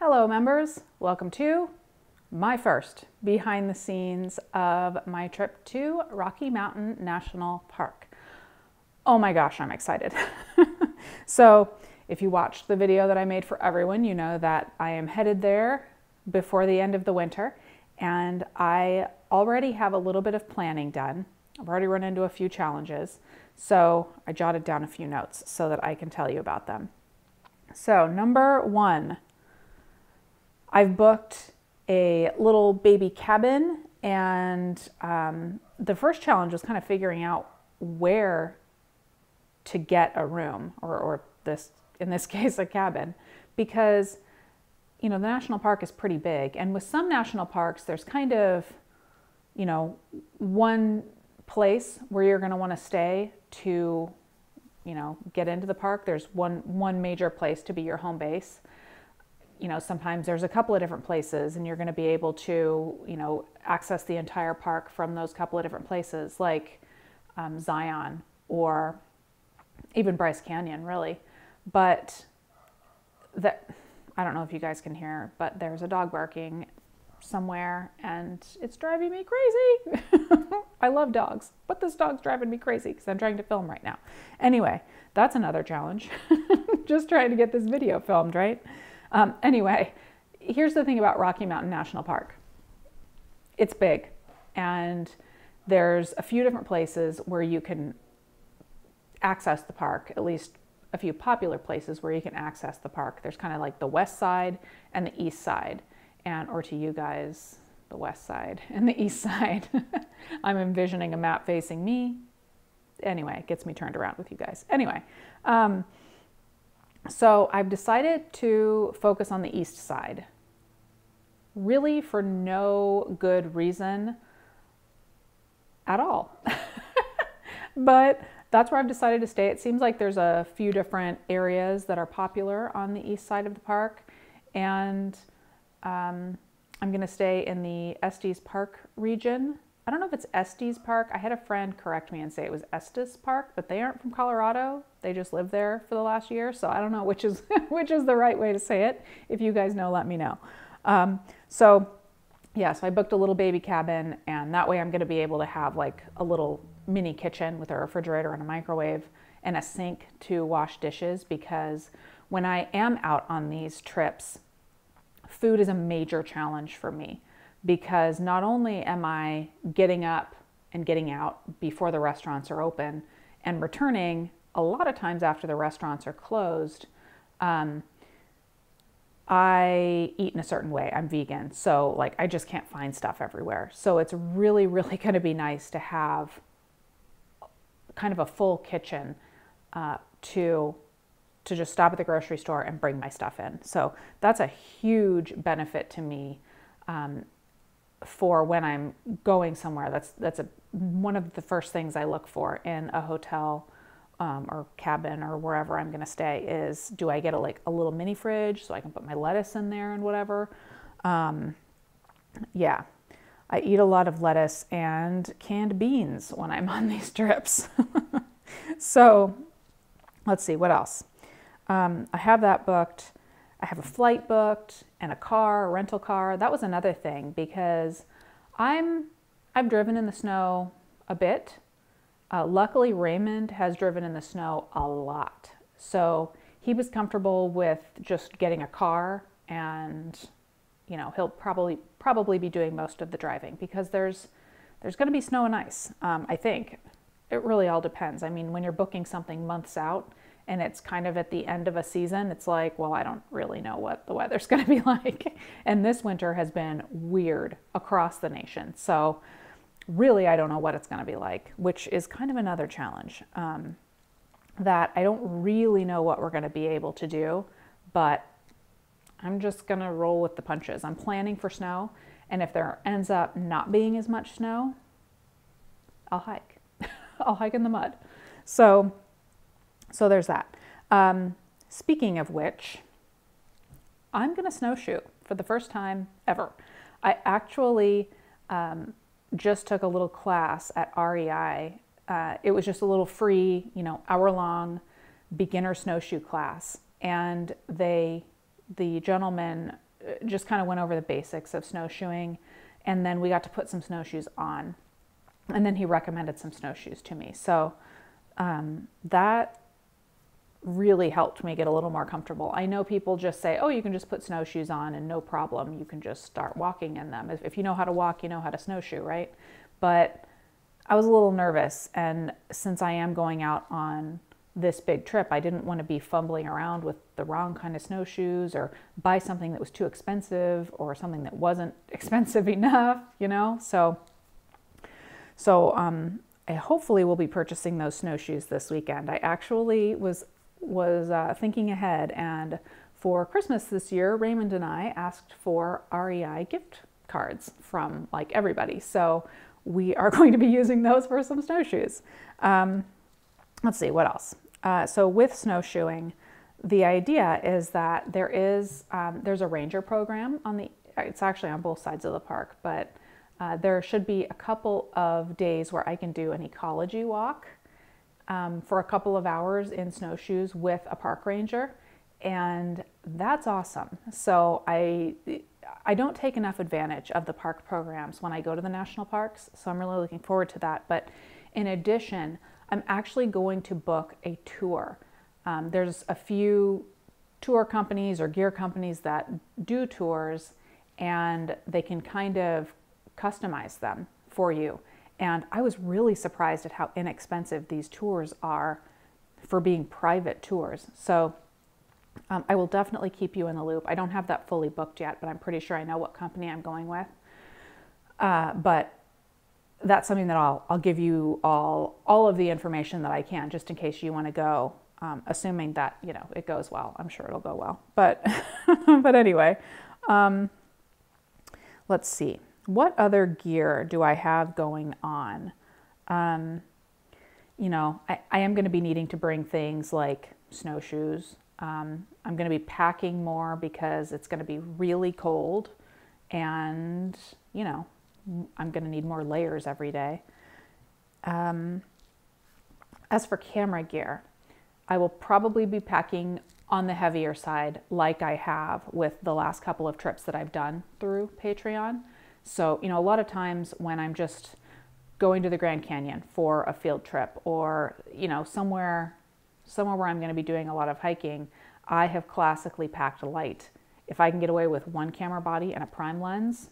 Hello members, welcome to my first behind the scenes of my trip to Rocky Mountain National Park. Oh my gosh, I'm excited. So if you watched the video that I made for everyone, you know that I am headed there before the end of the winter, and I already have a little bit of planning done. I've already run into a few challenges, so I jotted down a few notes so that I can tell you about them. So number one, I've booked a little baby cabin, and the first challenge was kind of figuring out where to get a room, or this, in this case, a cabin, because you know the national park is pretty big, and with some national parks there's kind of, you know, one place where you're going to want to stay to, you know, get into the park. There's one major place to be your home base. You know, sometimes there's a couple of different places and you're going to be able to, you know, access the entire park from those couple of different places, like Zion or even Bryce Canyon, really. But that, I don't know if you guys can hear, but there's a dog barking somewhere and it's driving me crazy. I love dogs, but this dog's driving me crazy because I'm trying to film right now. Anyway, that's another challenge. Just trying to get this video filmed, right? Anyway, here's the thing about Rocky Mountain National Park. It's big, and there's a few different places where you can access the park, at least a few popular places where you can access the park. There's kind of like the west side and the east side, and or to you guys, the west side and the east side. I'm envisioning a map facing me. Anyway, it gets me turned around with you guys. Anyway, so I've decided to focus on the east side, really for no good reason at all. But that's where I've decided to stay. It seems like there's a few different areas that are popular on the east side of the park, and I'm going to stay in the Estes Park region. I don't know if it's Estes Park. I had a friend correct me and say it was Estes Park, but they aren't from Colorado. They just lived there for the last year. So I don't know which is which is the right way to say it. If you guys know, let me know. So I booked a little baby cabin, and that way I'm going to be able to have like a little mini kitchen with a refrigerator and a microwave and a sink to wash dishes, because when I am out on these trips, food is a major challenge for me. Because not only am I getting up and getting out before the restaurants are open and returning a lot of times after the restaurants are closed, I eat in a certain way. I'm vegan, so like I just can't find stuff everywhere. So it's really, really going to be nice to have kind of a full kitchen to just stop at the grocery store and bring my stuff in. So that's a huge benefit to me. For when I'm going somewhere. That's one of the first things I look for in a hotel or cabin or wherever I'm going to stay is, do I get a little mini fridge so I can put my lettuce in there and whatever. Yeah, I eat a lot of lettuce and canned beans when I'm on these trips. So let's see, what else? I have that booked. I have a flight booked and a rental car. That was another thing, because I've driven in the snow a bit. Luckily, Raymond has driven in the snow a lot. So he was comfortable with just getting a car, and you know, he'll probably be doing most of the driving, because there's going to be snow and ice. I think it really all depends. I mean, when you're booking something months out, and it's kind of at the end of a season, it's like, well, I don't really know what the weather's going to be like. And this winter has been weird across the nation. So really, I don't know what it's going to be like, which is kind of another challenge, that I don't really know what we're going to be able to do, but I'm just going to roll with the punches. I'm planning for snow, and if there ends up not being as much snow, I'll hike. I'll hike in the mud. So there's that. Speaking of which, I'm going to snowshoe for the first time ever. I actually just took a little class at REI. It was just a little free, you know, hour-long beginner snowshoe class. And the gentleman just kind of went over the basics of snowshoeing, and then we got to put some snowshoes on, and then he recommended some snowshoes to me. So that really helped me get a little more comfortable. I know people just say, oh, you can just put snowshoes on and no problem, you can just start walking in them. If you know how to walk, you know how to snowshoe, right? But I was a little nervous, and since I am going out on this big trip, I didn't want to be fumbling around with the wrong kind of snowshoes or buy something that was too expensive or something that wasn't expensive enough, you know? So I hopefully will be purchasing those snowshoes this weekend. I actually was thinking ahead, and for Christmas this year, Raymond and I asked for REI gift cards from like everybody. So we are going to be using those for some snowshoes. Let's see, what else? So with snowshoeing, the idea is that there's a ranger program it's actually on both sides of the park, but there should be a couple of days where I can do an ecology walk for a couple of hours in snowshoes with a park ranger, and that's awesome. So I don't take enough advantage of the park programs when I go to the national parks, so I'm really looking forward to that. But in addition, I'm actually going to book a tour. There's a few tour companies or gear companies that do tours, and they can kind of customize them for you. And I was really surprised at how inexpensive these tours are for being private tours. So I will definitely keep you in the loop. I don't have that fully booked yet, but I'm pretty sure I know what company I'm going with. But that's something that I'll give you all of the information that I can, just in case you want to go, assuming that, you know, it goes well. I'm sure it'll go well. But, but anyway, let's see. What other gear do I have going on? You know, I am going to be needing to bring things like snowshoes. I'm going to be packing more because it's going to be really cold, and, you know, I'm going to need more layers every day. As for camera gear, I will probably be packing on the heavier side like I have with the last couple of trips that I've done through Patreon. So, you know, a lot of times when I'm just going to the Grand Canyon for a field trip, or, you know, somewhere where I'm going to be doing a lot of hiking, I have classically packed light. If I can get away with one camera body and a prime lens,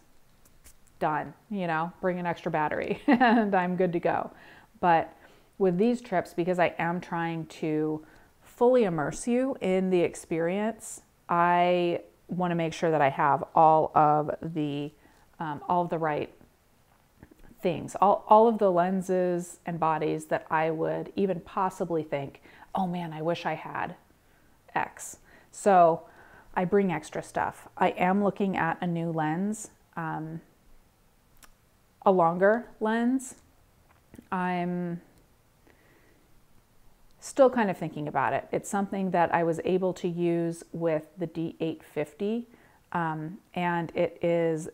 done, you know, bring an extra battery and I'm good to go. But with these trips, because I am trying to fully immerse you in the experience, I want to make sure that I have all of the right things, all of the lenses and bodies that I would even possibly think, oh man, I wish I had X. So I bring extra stuff. I am looking at a new lens, a longer lens. I'm still kind of thinking about it. It's something that I was able to use with the D850, and it is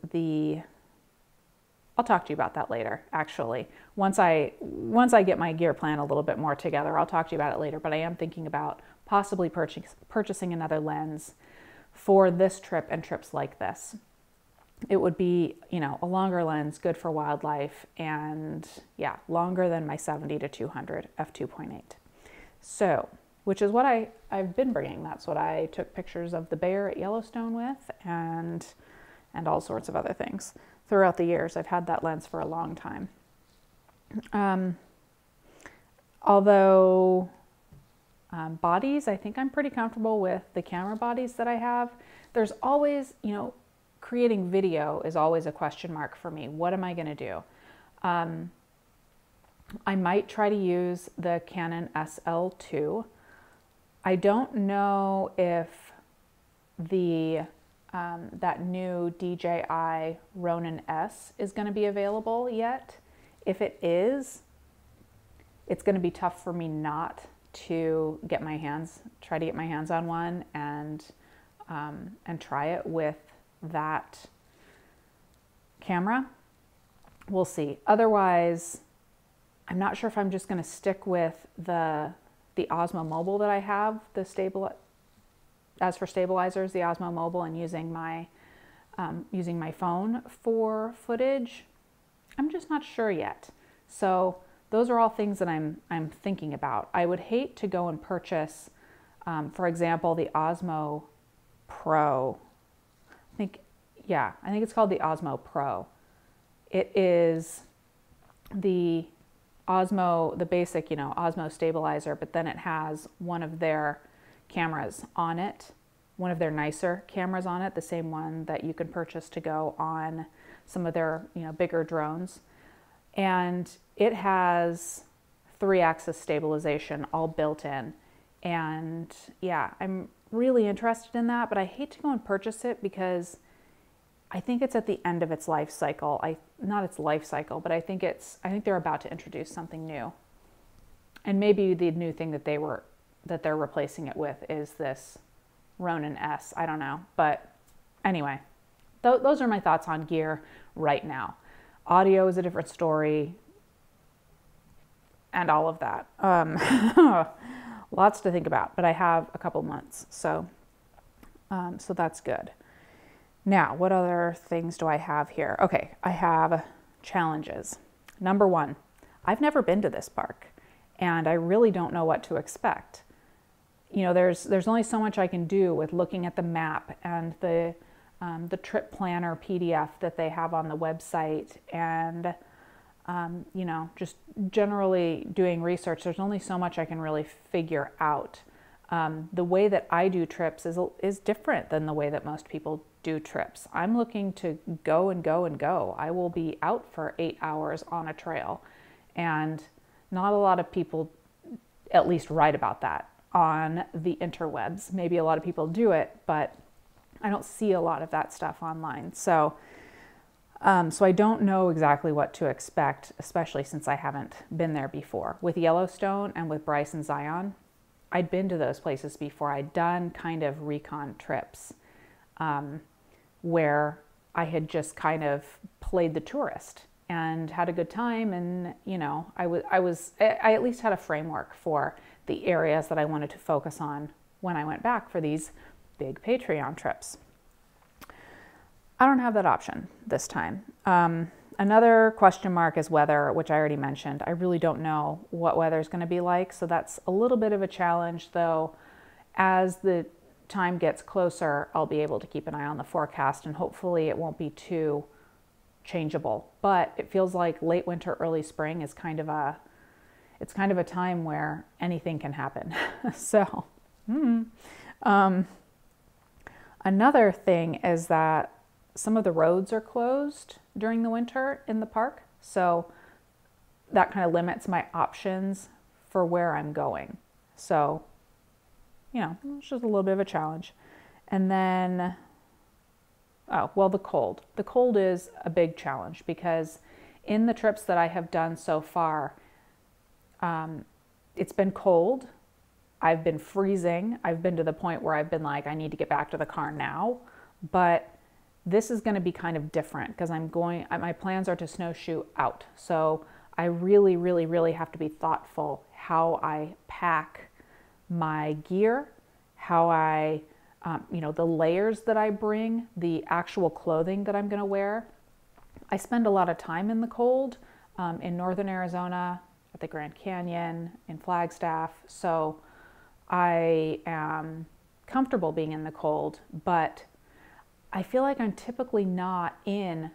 I'll talk to you about that later, actually. Once I get my gear plan a little bit more together, I'll talk to you about it later, but I am thinking about possibly purchasing another lens for this trip and trips like this. It would be, you know, a longer lens, good for wildlife, and yeah, longer than my 70-200 f2.8. So, which is what I've been bringing. That's what I took pictures of the bear at Yellowstone with, and all sorts of other things. Throughout the years, I've had that lens for a long time. Although bodies, I think I'm pretty comfortable with the camera bodies that I have. There's always, you know, creating video is always a question mark for me. What am I going to do? I might try to use the Canon SL2. I don't know if that new DJI Ronin S is going to be available yet. If it is, it's going to be tough for me not to try to get my hands on one and try it with that camera. We'll see. Otherwise, I'm not sure if I'm just going to stick with the Osmo Mobile that I have, as for stabilizers, the Osmo Mobile, and using my using my phone for footage. I'm just not sure yet. So those are all things that I'm thinking about. I would hate to go and purchase, for example, the Osmo Pro. I think it's called the Osmo Pro. It is the Osmo, the basic, Osmo stabilizer, but then it has one of their cameras on it, one of their nicer cameras on it, the same one that you can purchase to go on some of their, bigger drones. And it has 3-axis stabilization all built in. And yeah, I'm really interested in that, but I hate to go and purchase it because I think it's at the end of its life cycle. Not its life cycle, but I think they're about to introduce something new. And maybe the new thing that they're replacing it with is this Ronin S. I don't know. But anyway, those are my thoughts on gear right now. Audio is a different story and all of that. Lots to think about, but I have a couple months, so that's good. Now, what other things do I have here? Okay, I have challenges. Number 1, I've never been to this park, and I really don't know what to expect. There's only so much I can do with looking at the map and the trip planner PDF that they have on the website, and just generally doing research. There's only so much I can really figure out. The way that I do trips is different than the way that most people do trips. I'm looking to go and go and go. I will be out for 8 hours on a trail, and not a lot of people at least write about that on the interwebs. Maybe a lot of people do it, but I don't see a lot of that stuff online. So I don't know exactly what to expect, especially since I haven't been there before. With Yellowstone and with Bryce and Zion, I'd been to those places before. I'd done kind of recon trips where I had just kind of played the tourist and had a good time. And, I at least had a framework for the areas that I wanted to focus on when I went back for these big Patreon trips. I don't have that option this time. Another question mark is weather, which I already mentioned. I really don't know what weather is going to be like, so that's a little bit of a challenge, though. As the time gets closer, I'll be able to keep an eye on the forecast, and hopefully it won't be too changeable. But it feels like late winter, early spring is kind of a time where anything can happen. So, another thing is that some of the roads are closed during the winter in the park. So that kind of limits my options for where I'm going. So, it's just a little bit of a challenge. And then, the cold. The cold is a big challenge because in the trips that I have done so far, it's been cold. I've been freezing. I've been to the point where I've been like, I need to get back to the car now. But this is going to be kind of different because my plans are to snowshoe out. So I really, really, really have to be thoughtful how I pack my gear, how I, the layers that I bring, the actual clothing that I'm going to wear. I spend a lot of time in the cold in northern Arizona, at the Grand Canyon, in Flagstaff. So I am comfortable being in the cold, but I feel like I'm typically not in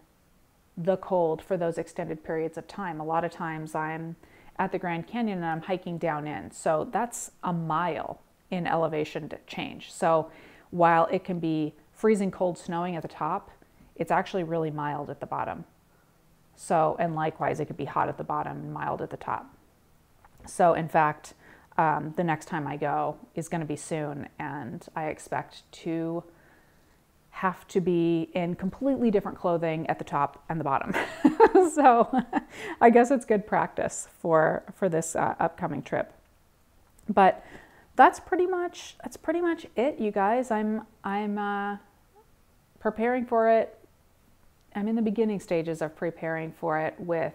the cold for those extended periods of time. A lot of times I'm at the Grand Canyon and I'm hiking down in. So that's a mile in elevation change. So while it can be freezing cold snowing at the top, it's actually really mild at the bottom. So, and likewise, it could be hot at the bottom and mild at the top. So in fact, the next time I go is going to be soon, and I expect to have to be in completely different clothing at the top and the bottom. So I guess it's good practice for this upcoming trip. But that's pretty much it, you guys. I'm preparing for it. I'm in the beginning stages of preparing for it with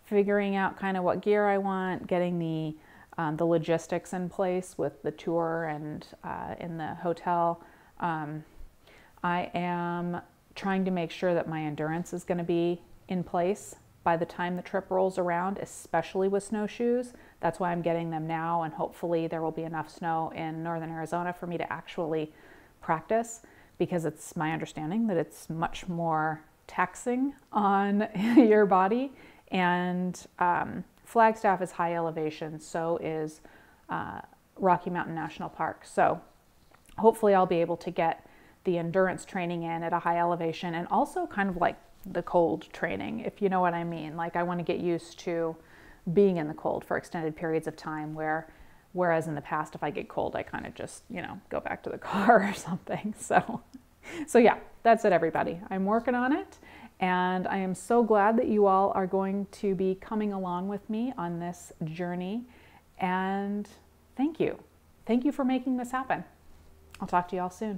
figuring out kind of what gear I want, getting the logistics in place with the tour and in the hotel. I am trying to make sure that my endurance is going to be in place by the time the trip rolls around, especially with snowshoes. That's why I'm getting them now, and hopefully there will be enough snow in northern Arizona for me to actually practice, because it's my understanding that it's much more taxing on your body. And Flagstaff is high elevation, so is Rocky Mountain National Park. So hopefully I'll be able to get the endurance training in at a high elevation, and also kind of like the cold training, if you know what I mean. Like, I want to get used to being in the cold for extended periods of time, whereas in the past, if I get cold, I kind of just, go back to the car or something. So yeah, that's it, everybody. I'm working on it, and I am so glad that you all are going to be coming along with me on this journey. And thank you. Thank you for making this happen. I'll talk to you all soon.